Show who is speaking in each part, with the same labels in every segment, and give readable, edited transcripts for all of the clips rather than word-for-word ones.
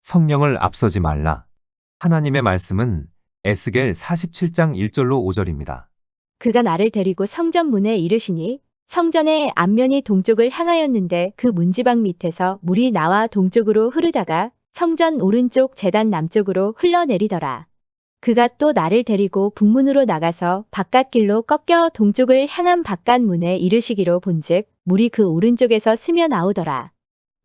Speaker 1: 성령을 앞서지 말라. 하나님의 말씀은 에스겔 47장 1절로 5절입니다.
Speaker 2: 그가 나를 데리고 성전 문에 이르시니 성전의 앞면이 동쪽을 향하였는데 그 문지방 밑에서 물이 나와 동쪽으로 흐르다가 성전 오른쪽 제단 남쪽으로 흘러내리더라. 그가 또 나를 데리고 북문으로 나가서 바깥길로 꺾여 동쪽을 향한 바깥문에 이르시기로 본즉 물이 그 오른쪽에서 스며 나오더라.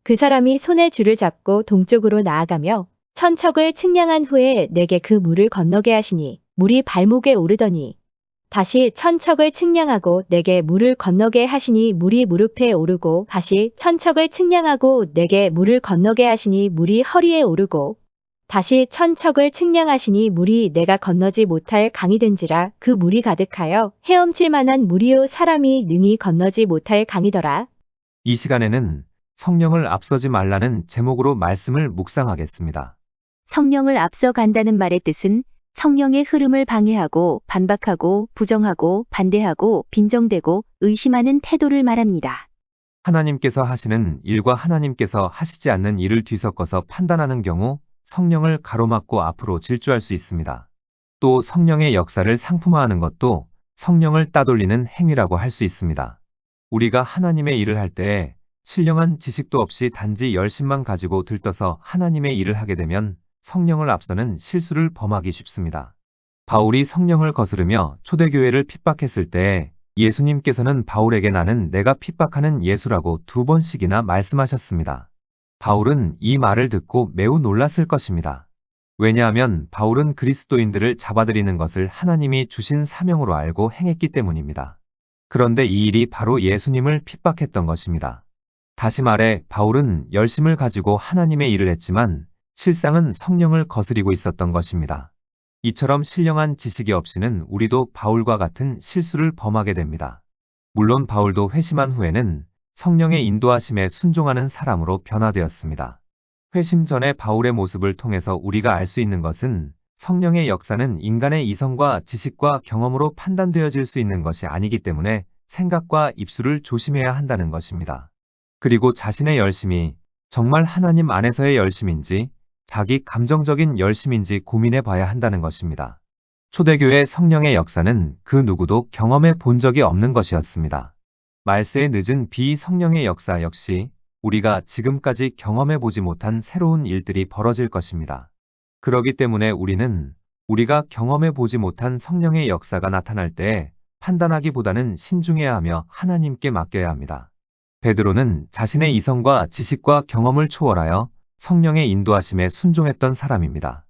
Speaker 2: 그 사람이 손에 줄을 잡고 동쪽으로 나아가며 천척을 측량한 후에 내게 그 물을 건너게 하시니 물이 발목에 오르더니 다시 천척을 측량하고 내게 물을 건너게 하시니 물이 무릎에 오르고 다시 천척을 측량하고 내게 물을 건너게 하시니 물이 허리에 오르고 다시 천척을 측량하시니 물이 내가 건너지 못할 강이 된지라 그 물이 가득하여 헤엄칠 만한 물이요 사람이 능히 건너지 못할 강이더라.
Speaker 1: 이 시간에는 성령을 앞서지 말라는 제목으로 말씀을 묵상하겠습니다.
Speaker 3: 성령을 앞서 간다는 말의 뜻은 성령의 흐름을 방해하고 반박하고 부정하고 반대하고 빈정대고 의심하는 태도를 말합니다.
Speaker 1: 하나님께서 하시는 일과 하나님께서 하시지 않는 일을 뒤섞어서 판단하는 경우 성령을 가로막고 앞으로 질주할 수 있습니다. 또 성령의 역사를 상품화하는 것도 성령을 따돌리는 행위라고 할 수 있습니다. 우리가 하나님의 일을 할 때에 신령한 지식도 없이 단지 열심만 가지고 들떠서 하나님의 일을 하게 되면 성령을 앞서는 실수를 범하기 쉽습니다. 바울이 성령을 거스르며 초대교회를 핍박했을 때 예수님께서는 바울에게 나는 내가 핍박하는 예수라고 2번씩이나 말씀하셨습니다. 바울은 이 말을 듣고 매우 놀랐을 것입니다. 왜냐하면 바울은 그리스도인들을 잡아들이는 것을 하나님이 주신 사명으로 알고 행했기 때문입니다. 그런데 이 일이 바로 예수님을 핍박했던 것입니다. 다시 말해 바울은 열심을 가지고 하나님의 일을 했지만 실상은 성령을 거스리고 있었던 것입니다. 이처럼 신령한 지식이 없이는 우리도 바울과 같은 실수를 범하게 됩니다. 물론 바울도 회심한 후에는 성령의 인도하심에 순종하는 사람으로 변화되었습니다. 회심 전에 바울의 모습을 통해서 우리가 알 수 있는 것은 성령의 역사는 인간의 이성과 지식과 경험으로 판단되어질 수 있는 것이 아니기 때문에 생각과 입술을 조심해야 한다는 것입니다. 그리고 자신의 열심이 정말 하나님 안에서의 열심인지 자기 감정적인 열심인지 고민해 봐야 한다는 것입니다. 초대교회 성령의 역사는 그 누구도 경험해 본 적이 없는 것이었습니다. 말세에 늦은 비성령의 역사 역시 우리가 지금까지 경험해 보지 못한 새로운 일들이 벌어질 것입니다. 그러기 때문에 우리는 우리가 경험해 보지 못한 성령의 역사가 나타날 때 판단하기보다는 신중해야 하며 하나님께 맡겨야 합니다. 베드로는 자신의 이성과 지식과 경험을 초월하여 성령의 인도하심에 순종했던 사람입니다.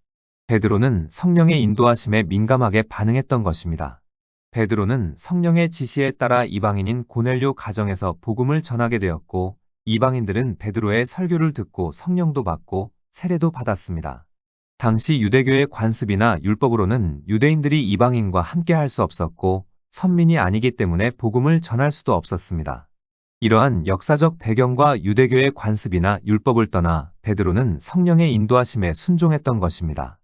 Speaker 1: 베드로는 성령의 인도하심에 민감하게 반응했던 것입니다. 베드로는 성령의 지시에 따라 이방인인 고넬료 가정에서 복음을 전하게 되었고 이방인들은 베드로의 설교를 듣고 성령도 받고 세례도 받았습니다. 당시 유대교의 관습이나 율법으로는 유대인들이 이방인과 함께 할 수 없었고 선민이 아니기 때문에 복음을 전할 수도 없었습니다. 이러한 역사적 배경과 유대교의 관습이나 율법을 떠나 베드로는 성령의 인도하심에 순종했던 것입니다.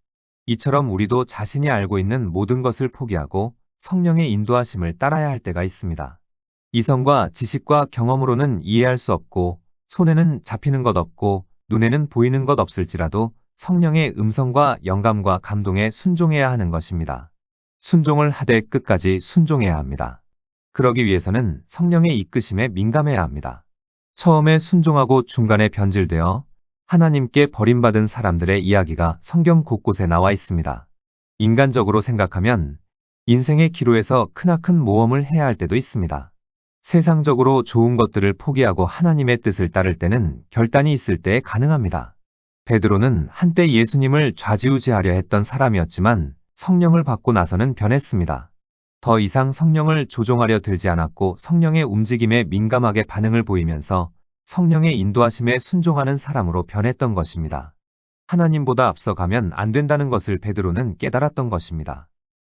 Speaker 1: 이처럼 우리도 자신이 알고 있는 모든 것을 포기하고 성령의 인도하심을 따라야 할 때가 있습니다. 이성과 지식과 경험으로는 이해할 수 없고 손에는 잡히는 것 없고 눈에는 보이는 것 없을지라도 성령의 음성과 영감과 감동에 순종해야 하는 것입니다. 순종을 하되 끝까지 순종해야 합니다. 그러기 위해서는 성령의 이끄심에 민감해야 합니다. 처음에 순종하고 중간에 변질되어 하나님께 버림받은 사람들의 이야기가 성경 곳곳에 나와 있습니다. 인간적으로 생각하면 인생의 기로에서 크나큰 모험을 해야 할 때도 있습니다. 세상적으로 좋은 것들을 포기하고 하나님의 뜻을 따를 때는 결단이 있을 때 가능합니다. 베드로는 한때 예수님을 좌지우지하려 했던 사람이었지만 성령을 받고 나서는 변했습니다. 더 이상 성령을 조종하려 들지 않았고 성령의 움직임에 민감하게 반응을 보이면서 성령의 인도하심에 순종하는 사람으로 변했던 것입니다. 하나님보다 앞서가면 안 된다는 것을 베드로는 깨달았던 것입니다.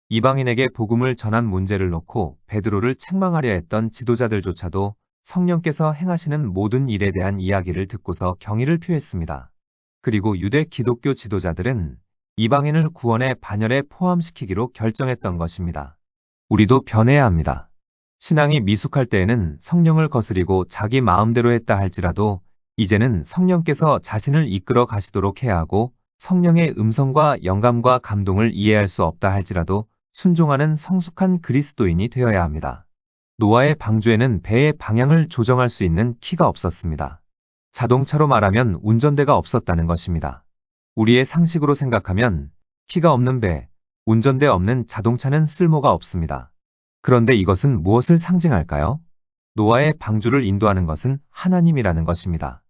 Speaker 1: 이방인에게 복음을 전한 문제를 놓고 베드로를 책망하려 했던 지도자들조차도 성령께서 행하시는 모든 일에 대한 이야기를 듣고서 경의를 표했습니다. 그리고 유대 기독교 지도자들은 이방인을 구원의 반열에 포함시키기로 결정했던 것입니다. 우리도 변해야 합니다. 신앙이 미숙할 때에는 성령을 거스리고 자기 마음대로 했다 할지라도 이제는 성령께서 자신을 이끌어 가시도록 해야 하고 성령의 음성과 영감과 감동을 이해할 수 없다 할지라도 순종하는 성숙한 그리스도인이 되어야 합니다. 노아의 방주에는 배의 방향을 조정할 수 있는 키가 없었습니다. 자동차로 말하면 운전대가 없었다는 것입니다. 우리의 상식으로 생각하면 키가 없는 배, 운전대 없는 자동차는 쓸모가 없습니다. 그런데 이것은 무엇을 상징할까요? 노아의 방주를 인도하는 것은 하나님이라는 것입니다.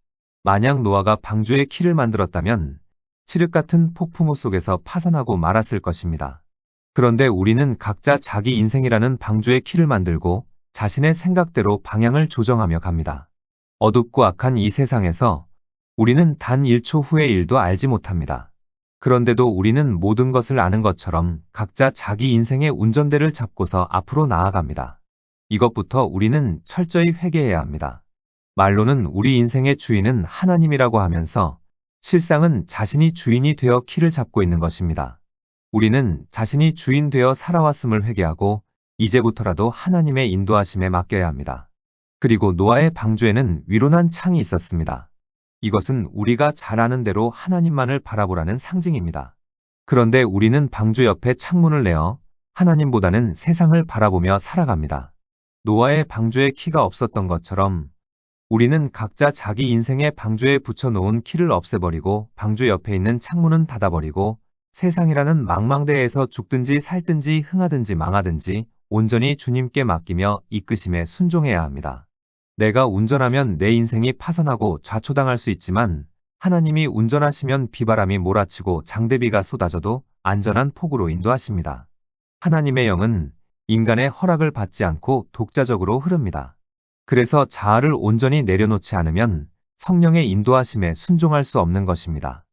Speaker 1: 만약 노아가 방주의 키를 만들었다면 칠흑 같은 폭풍우 속에서 파산하고 말았을 것입니다. 그런데 우리는 각자 자기 인생이라는 방주의 키를 만들고 자신의 생각대로 방향을 조정하며 갑니다. 어둡고 악한 이 세상에서 우리는 단 1초 후의 일도 알지 못합니다. 그런데도 우리는 모든 것을 아는 것처럼 각자 자기 인생의 운전대를 잡고서 앞으로 나아갑니다. 이것부터 우리는 철저히 회개해야 합니다. 말로는 우리 인생의 주인은 하나님이라고 하면서 실상은 자신이 주인이 되어 키를 잡고 있는 것입니다. 우리는 자신이 주인 되어 살아왔음을 회개하고 이제부터라도 하나님의 인도하심에 맡겨야 합니다. 그리고 노아의 방주에는 위로난 창이 있었습니다. 이것은 우리가 잘 아는 대로 하나님만을 바라보라는 상징입니다. 그런데 우리는 방주 옆에 창문을 내어 하나님보다는 세상을 바라보며 살아갑니다. 노아의 방주에 키가 없었던 것처럼 우리는 각자 자기 인생의 방주에 붙여놓은 키를 없애버리고 방주 옆에 있는 창문은 닫아버리고 세상이라는 망망대해에서 죽든지 살든지 흥하든지 망하든지 온전히 주님께 맡기며 이끄심에 순종해야 합니다. 내가 운전하면 내 인생이 파선하고 좌초당할 수 있지만 하나님이 운전하시면 비바람이 몰아치고 장대비가 쏟아져도 안전한 폭우로 인도하십니다. 하나님의 영은 인간의 허락을 받지 않고 독자적으로 흐릅니다. 그래서 자아를 온전히 내려놓지 않으면 성령의 인도하심에 순종할 수 없는 것입니다.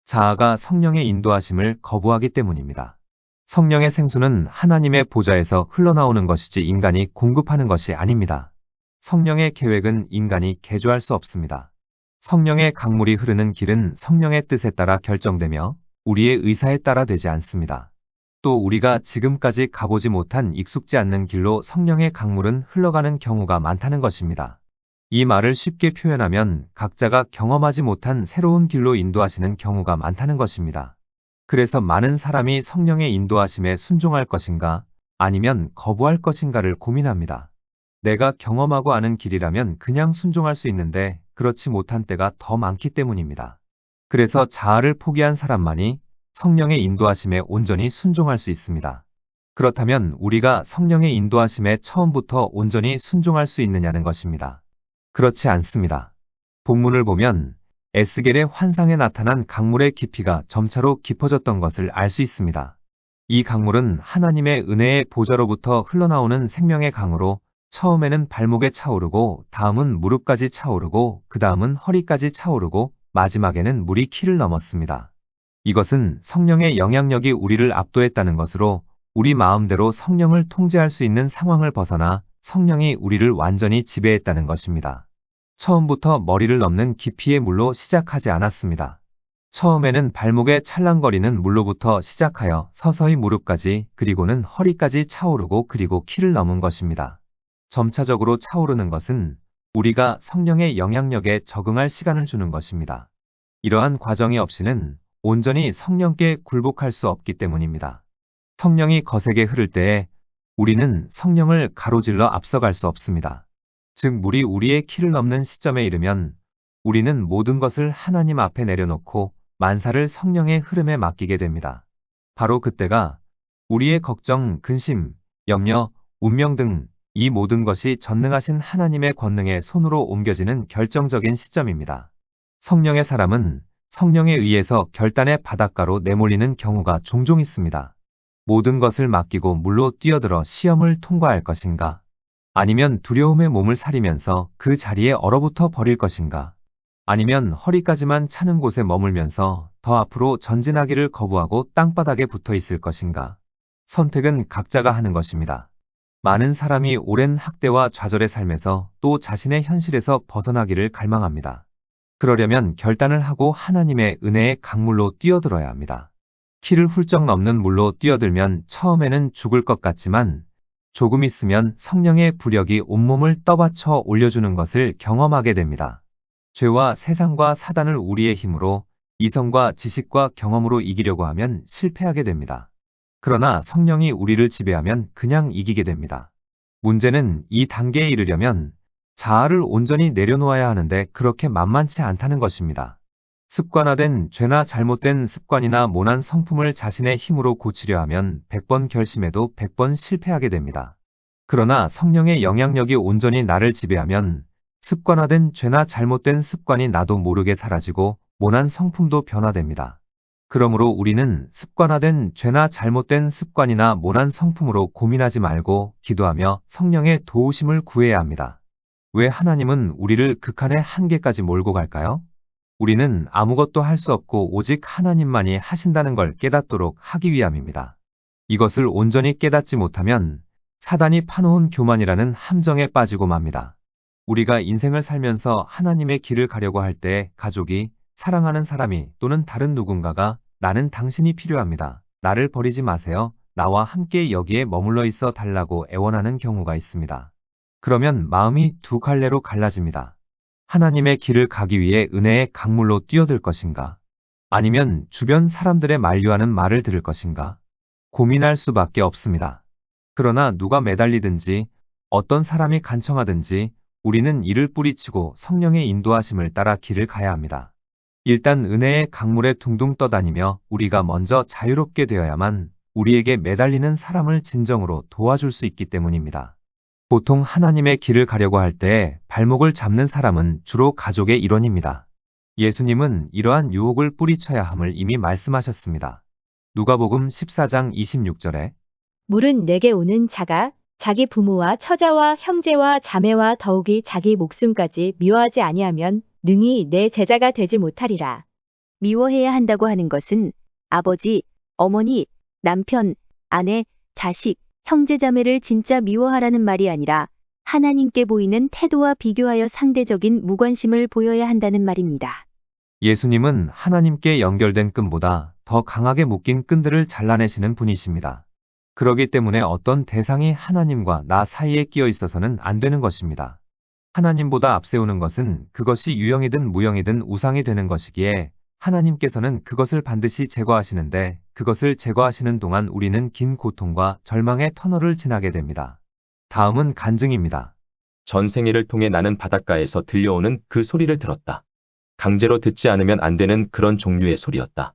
Speaker 1: 자아가 성령의 인도하심을 거부하기 때문입니다. 성령의 생수는 하나님의 보좌에서 흘러나오는 것이지 인간이 공급하는 것이 아닙니다. 성령의 계획은 인간이 개조할 수 없습니다. 성령의 강물이 흐르는 길은 성령의 뜻에 따라 결정되며 우리의 의사에 따라 되지 않습니다. 또 우리가 지금까지 가보지 못한 익숙지 않는 길로 성령의 강물은 흘러가는 경우가 많다는 것입니다. 이 말을 쉽게 표현하면 각자가 경험하지 못한 새로운 길로 인도하시는 경우가 많다는 것입니다. 그래서 많은 사람이 성령의 인도하심에 순종할 것인가 아니면 거부할 것인가를 고민합니다. 내가 경험하고 아는 길이라면 그냥 순종할 수 있는데 그렇지 못한 때가 더 많기 때문입니다. 그래서 자아를 포기한 사람만이 성령의 인도하심에 온전히 순종할 수 있습니다. 그렇다면 우리가 성령의 인도하심에 처음부터 온전히 순종할 수 있느냐는 것입니다. 그렇지 않습니다. 본문을 보면 에스겔의 환상에 나타난 강물의 깊이가 점차로 깊어졌던 것을 알 수 있습니다. 이 강물은 하나님의 은혜의 보좌로부터 흘러나오는 생명의 강으로 처음에는 발목에 차오르고 다음은 무릎까지 차오르고 그 다음은 허리까지 차오르고 마지막에는 물이 키를 넘었습니다. 이것은 성령의 영향력이 우리를 압도했다는 것으로 우리 마음대로 성령을 통제할 수 있는 상황을 벗어나 성령이 우리를 완전히 지배했다는 것입니다. 처음부터 머리를 넘는 깊이의 물로 시작하지 않았습니다. 처음에는 발목에 찰랑거리는 물로부터 시작하여 서서히 무릎까지 그리고는 허리까지 차오르고 그리고 키를 넘은 것입니다. 점차적으로 차오르는 것은 우리가 성령의 영향력에 적응할 시간을 주는 것입니다. 이러한 과정이 없이는 온전히 성령께 굴복할 수 없기 때문입니다. 성령이 거세게 흐를 때에 우리는 성령을 가로질러 앞서갈 수 없습니다. 즉 물이 우리의 키를 넘는 시점에 이르면 우리는 모든 것을 하나님 앞에 내려놓고 만사를 성령의 흐름에 맡기게 됩니다. 바로 그때가 우리의 걱정, 근심, 염려, 운명 등 이 모든 것이 전능하신 하나님의 권능의 손으로 옮겨지는 결정적인 시점입니다. 성령의 사람은 성령에 의해서 결단의 바닷가로 내몰리는 경우가 종종 있습니다. 모든 것을 맡기고 물로 뛰어들어 시험을 통과할 것인가? 아니면 두려움에 몸을 사리면서 그 자리에 얼어붙어 버릴 것인가? 아니면 허리까지만 차는 곳에 머물면서 더 앞으로 전진하기를 거부하고 땅바닥에 붙어 있을 것인가? 선택은 각자가 하는 것입니다. 많은 사람이 오랜 학대와 좌절의 삶에서 또 자신의 현실에서 벗어나기를 갈망합니다. 그러려면 결단을 하고 하나님의 은혜의 강물로 뛰어들어야 합니다. 키를 훌쩍 넘는 물로 뛰어들면 처음에는 죽을 것 같지만 조금 있으면 성령의 부력이 온몸을 떠받쳐 올려주는 것을 경험하게 됩니다. 죄와 세상과 사단을 우리의 힘으로, 이성과 지식과 경험으로 이기려고 하면 실패하게 됩니다. 그러나 성령이 우리를 지배하면 그냥 이기게 됩니다. 문제는 이 단계에 이르려면 자아를 온전히 내려놓아야 하는데 그렇게 만만치 않다는 것입니다. 습관화된 죄나 잘못된 습관이나 모난 성품을 자신의 힘으로 고치려 하면 100번 결심해도 100번 실패하게 됩니다. 그러나 성령의 영향력이 온전히 나를 지배하면 습관화된 죄나 잘못된 습관이 나도 모르게 사라지고 모난 성품도 변화됩니다. 그러므로 우리는 습관화된 죄나 잘못된 습관이나 모난 성품으로 고민하지 말고 기도하며 성령의 도우심을 구해야 합니다. 왜 하나님은 우리를 극한의 한계까지 몰고 갈까요? 우리는 아무것도 할 수 없고 오직 하나님만이 하신다는 걸 깨닫도록 하기 위함입니다. 이것을 온전히 깨닫지 못하면 사단이 파놓은 교만이라는 함정에 빠지고 맙니다. 우리가 인생을 살면서 하나님의 길을 가려고 할 때 가족이, 사랑하는 사람이 또는 다른 누군가가 나는 당신이 필요합니다. 나를 버리지 마세요. 나와 함께 여기에 머물러 있어 달라고 애원하는 경우가 있습니다. 그러면 마음이 두 갈래로 갈라집니다. 하나님의 길을 가기 위해 은혜의 강물로 뛰어들 것인가? 아니면 주변 사람들의 만류하는 말을 들을 것인가? 고민할 수밖에 없습니다. 그러나 누가 매달리든지 어떤 사람이 간청하든지 우리는 이를 뿌리치고 성령의 인도하심을 따라 길을 가야 합니다. 일단 은혜의 강물에 둥둥 떠다니며 우리가 먼저 자유롭게 되어야만 우리에게 매달리는 사람을 진정으로 도와줄 수 있기 때문입니다. 보통 하나님의 길을 가려고 할 때 발목을 잡는 사람은 주로 가족의 일원입니다. 예수님은 이러한 유혹을 뿌리쳐야 함을 이미 말씀하셨습니다. 누가복음 14장 26절에
Speaker 2: 물은 내게 오는 자가 자기 부모와 처자와 형제와 자매와 더욱이 자기 목숨까지 미워하지 아니하면 능히 내 제자가 되지 못하리라.
Speaker 3: 미워해야 한다고 하는 것은 아버지, 어머니, 남편, 아내, 자식, 형제자매를 진짜 미워하라는 말이 아니라 하나님께 보이는 태도와 비교하여 상대적인 무관심을 보여야 한다는 말입니다.
Speaker 1: 예수님은 하나님께 연결된 끈보다 더 강하게 묶인 끈들을 잘라내시는 분이십니다. 그러기 때문에 어떤 대상이 하나님과 나 사이에 끼어 있어서는 안 되는 것입니다. 하나님보다 앞세우는 것은 그것이 유형이든 무형이든 우상이 되는 것이기에 하나님께서는 그것을 반드시 제거하시는데 그것을 제거하시는 동안 우리는 긴 고통과 절망의 터널을 지나게 됩니다. 다음은 간증입니다.
Speaker 4: 전생애를 통해 나는 바닷가에서 들려오는 그 소리를 들었다. 강제로 듣지 않으면 안 되는 그런 종류의 소리였다.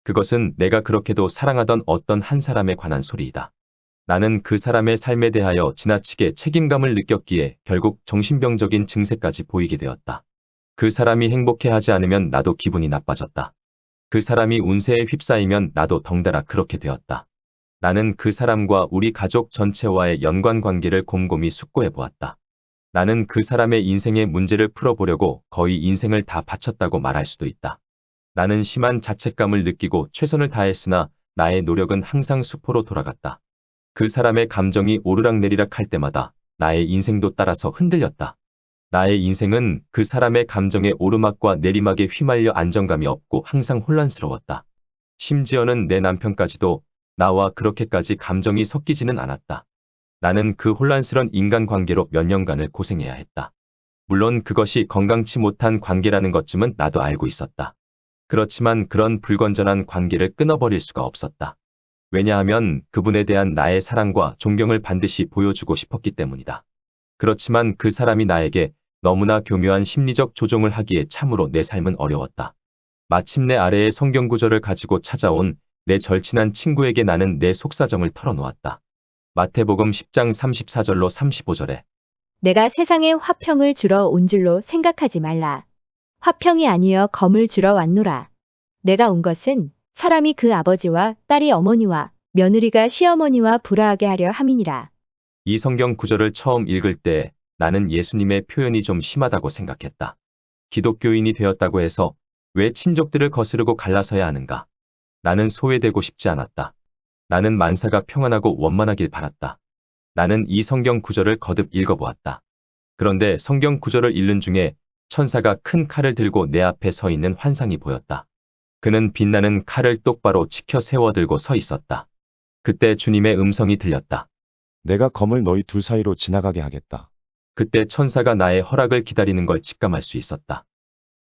Speaker 4: 그것은 내가 그렇게도 사랑하던 어떤 한 사람에 관한 소리이다. 나는 그 사람의 삶에 대하여 지나치게 책임감을 느꼈기에 결국 정신병적인 증세까지 보이게 되었다. 그 사람이 행복해하지 않으면 나도 기분이 나빠졌다. 그 사람이 운세에 휩싸이면 나도 덩달아 그렇게 되었다. 나는 그 사람과 우리 가족 전체와의 연관관계를 곰곰이 숙고해 보았다. 나는 그 사람의 인생의 문제를 풀어보려고 거의 인생을 다 바쳤다고 말할 수도 있다. 나는 심한 자책감을 느끼고 최선을 다했으나 나의 노력은 항상 수포로 돌아갔다. 그 사람의 감정이 오르락내리락 할 때마다 나의 인생도 따라서 흔들렸다. 나의 인생은 그 사람의 감정의 오르막과 내리막에 휘말려 안정감이 없고 항상 혼란스러웠다. 심지어는 내 남편까지도 나와 그렇게까지 감정이 섞이지는 않았다. 나는 그 혼란스런 인간관계로 몇 년간을 고생해야 했다. 물론 그것이 건강치 못한 관계라는 것쯤은 나도 알고 있었다. 그렇지만 그런 불건전한 관계를 끊어버릴 수가 없었다. 왜냐하면 그분에 대한 나의 사랑과 존경을 반드시 보여주고 싶었기 때문이다. 그렇지만 그 사람이 나에게 너무나 교묘한 심리적 조종을 하기에 참으로 내 삶은 어려웠다. 마침내 아래의 성경 구절을 가지고 찾아온 내 절친한 친구에게 나는 내 속사정을 털어놓았다. 마태복음 10장 34절로 35절에
Speaker 2: 내가 세상에 화평을 주러 온 줄로 생각하지 말라. 화평이 아니여 검을 주러 왔노라. 내가 온 것은 사람이 그 아버지와 딸이 어머니와 며느리가 시어머니와 불화하게 하려 함이니라.
Speaker 4: 이 성경 구절을 처음 읽을 때 나는 예수님의 표현이 좀 심하다고 생각했다. 기독교인이 되었다고 해서 왜 친족들을 거스르고 갈라서야 하는가? 나는 소외되고 싶지 않았다. 나는 만사가 평안하고 원만하길 바랐다. 나는 이 성경 구절을 거듭 읽어보았다. 그런데 성경 구절을 읽는 중에 천사가 큰 칼을 들고 내 앞에 서 있는 환상이 보였다. 그는 빛나는 칼을 똑바로 치켜 세워 들고 서 있었다. 그때 주님의 음성이 들렸다.
Speaker 5: 내가 검을 너희 둘 사이로 지나가게 하겠다.
Speaker 4: 그때 천사가 나의 허락을 기다리는 걸 직감할 수 있었다.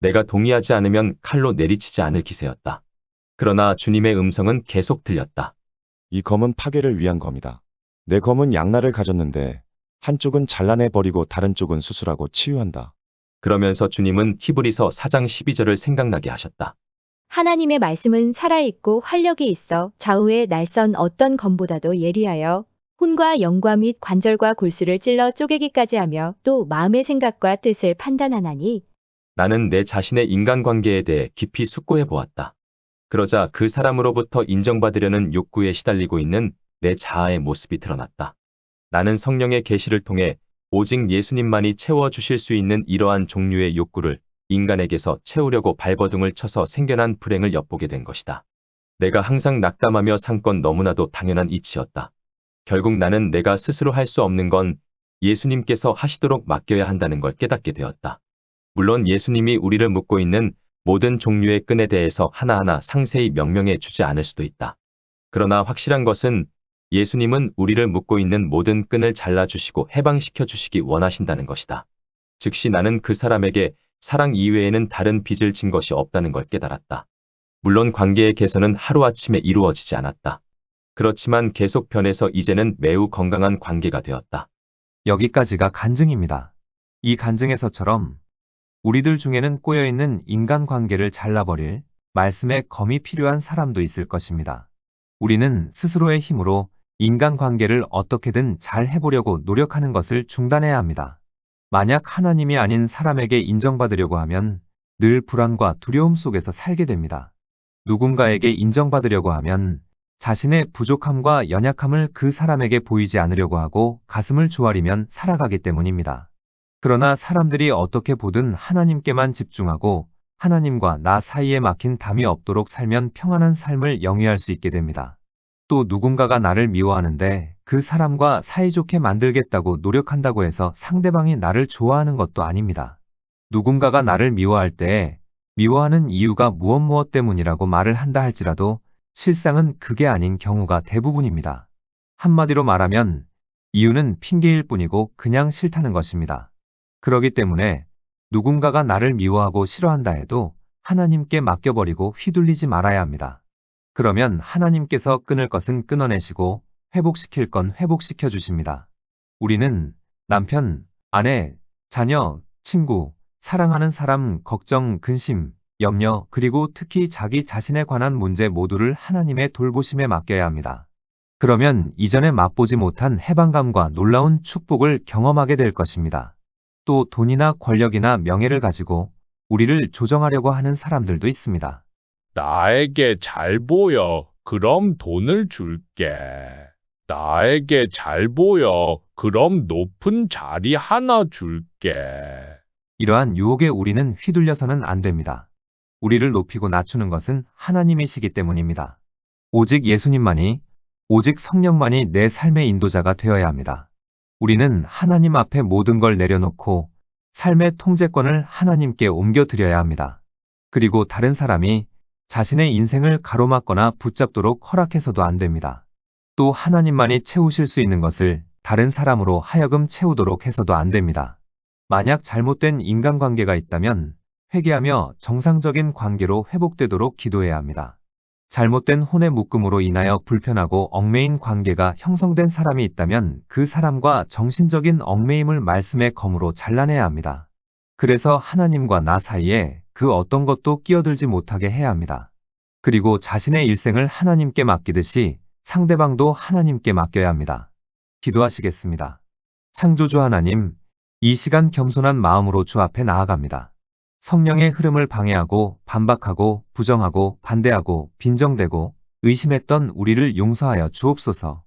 Speaker 4: 내가 동의하지 않으면 칼로 내리치지 않을 기세였다. 그러나 주님의 음성은 계속 들렸다.
Speaker 5: 이 검은 파괴를 위한 검이다. 내 검은 양날을 가졌는데 한쪽은 잘라내버리고 다른 쪽은 수술하고 치유한다.
Speaker 4: 그러면서 주님은 히브리서 4장 12절을 생각나게 하셨다.
Speaker 2: 하나님의 말씀은 살아있고 활력이 있어 좌우의 날선 어떤 검보다도 예리하여 혼과 영과 및 관절과 골수를 찔러 쪼개기까지 하며 또 마음의 생각과 뜻을 판단하나니
Speaker 4: 나는 내 자신의 인간관계에 대해 깊이 숙고해 보았다. 그러자 그 사람으로부터 인정받으려는 욕구에 시달리고 있는 내 자아의 모습이 드러났다. 나는 성령의 계시를 통해 오직 예수님만이 채워주실 수 있는 이러한 종류의 욕구를 인간에게서 채우려고 발버둥을 쳐서 생겨난 불행을 엿보게 된 것이다. 내가 항상 낙담하며 삼건 너무나도 당연한 이치였다. 결국 나는 내가 스스로 할 수 없는 건 예수님께서 하시도록 맡겨야 한다는 걸 깨닫게 되었다. 물론 예수님이 우리를 묶고 있는 모든 종류의 끈에 대해서 하나하나 상세히 명명해 주지 않을 수도 있다. 그러나 확실한 것은 예수님은 우리를 묶고 있는 모든 끈을 잘라주시고 해방시켜 주시기 원하신다는 것이다. 즉시 나는 그 사람에게 사랑 이외에는 다른 빚을 진 것이 없다는 걸 깨달았다. 물론 관계의 개선은 하루아침에 이루어지지 않았다. 그렇지만 계속 변해서 이제는 매우 건강한 관계가 되었다.
Speaker 1: 여기까지가 간증입니다. 이 간증에서처럼 우리들 중에는 꼬여있는 인간관계를 잘라버릴 말씀의 검이 필요한 사람도 있을 것입니다. 우리는 스스로의 힘으로 인간관계를 어떻게든 잘 해보려고 노력하는 것을 중단해야 합니다. 만약 하나님이 아닌 사람에게 인정받으려고 하면 늘 불안과 두려움 속에서 살게 됩니다. 누군가에게 인정받으려고 하면 자신의 부족함과 연약함을 그 사람에게 보이지 않으려고 하고 가슴을 조아리면 살아가기 때문입니다. 그러나 사람들이 어떻게 보든 하나님께만 집중하고 하나님과 나 사이에 막힌 담이 없도록 살면 평안한 삶을 영위할 수 있게 됩니다. 또 누군가가 나를 미워하는데 그 사람과 사이좋게 만들겠다고 노력한다고 해서 상대방이 나를 좋아하는 것도 아닙니다. 누군가가 나를 미워할 때 미워하는 이유가 무엇 때문이라고 말을 한다 할지라도 실상은 그게 아닌 경우가 대부분입니다. 한마디로 말하면 이유는 핑계일 뿐이고 그냥 싫다는 것입니다. 그러기 때문에 누군가가 나를 미워하고 싫어한다 해도 하나님께 맡겨버리고 휘둘리지 말아야 합니다. 그러면 하나님께서 끊을 것은 끊어내시고 회복시킬 건 회복시켜 주십니다. 우리는 남편, 아내, 자녀, 친구, 사랑하는 사람, 걱정, 근심, 염려, 그리고 특히 자기 자신에 관한 문제 모두를 하나님의 돌보심에 맡겨야 합니다. 그러면 이전에 맛보지 못한 해방감과 놀라운 축복을 경험하게 될 것입니다. 또 돈이나 권력이나 명예를 가지고 우리를 조정하려고 하는 사람들도 있습니다.
Speaker 6: 나에게 잘 보여. 그럼 돈을 줄게. 나에게 잘 보여. 그럼 높은 자리 하나 줄게.
Speaker 1: 이러한 유혹에 우리는 휘둘려서는 안 됩니다. 우리를 높이고 낮추는 것은 하나님이시기 때문입니다. 오직 예수님만이, 오직 성령만이 내 삶의 인도자가 되어야 합니다. 우리는 하나님 앞에 모든 걸 내려놓고 삶의 통제권을 하나님께 옮겨드려야 합니다. 그리고 다른 사람이 자신의 인생을 가로막거나 붙잡도록 허락해서도 안 됩니다. 또 하나님만이 채우실 수 있는 것을 다른 사람으로 하여금 채우도록 해서도 안 됩니다. 만약 잘못된 인간관계가 있다면 회개하며 정상적인 관계로 회복되도록 기도해야 합니다. 잘못된 혼의 묶음으로 인하여 불편하고 얽매인 관계가 형성된 사람이 있다면 그 사람과 정신적인 얽매임을 말씀의 검으로 잘라내야 합니다. 그래서 하나님과 나 사이에 그 어떤 것도 끼어들지 못하게 해야 합니다. 그리고 자신의 일생을 하나님께 맡기듯이 상대방도 하나님께 맡겨야 합니다. 기도하시겠습니다. 창조주 하나님, 이 시간 겸손한 마음으로 주 앞에 나아갑니다. 성령의 흐름을 방해하고 반박하고 부정하고 반대하고 빈정대고 의심했던 우리를 용서하여 주옵소서.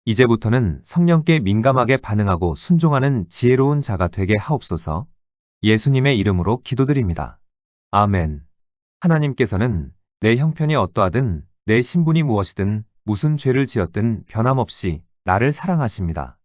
Speaker 1: 이제부터는 성령께 민감하게 반응하고 순종하는 지혜로운 자가 되게 하옵소서. 예수님의 이름으로 기도드립니다. 아멘. 하나님께서는 내 형편이 어떠하든 내 신분이 무엇이든 무슨 죄를 지었든 변함없이 나를 사랑하십니다.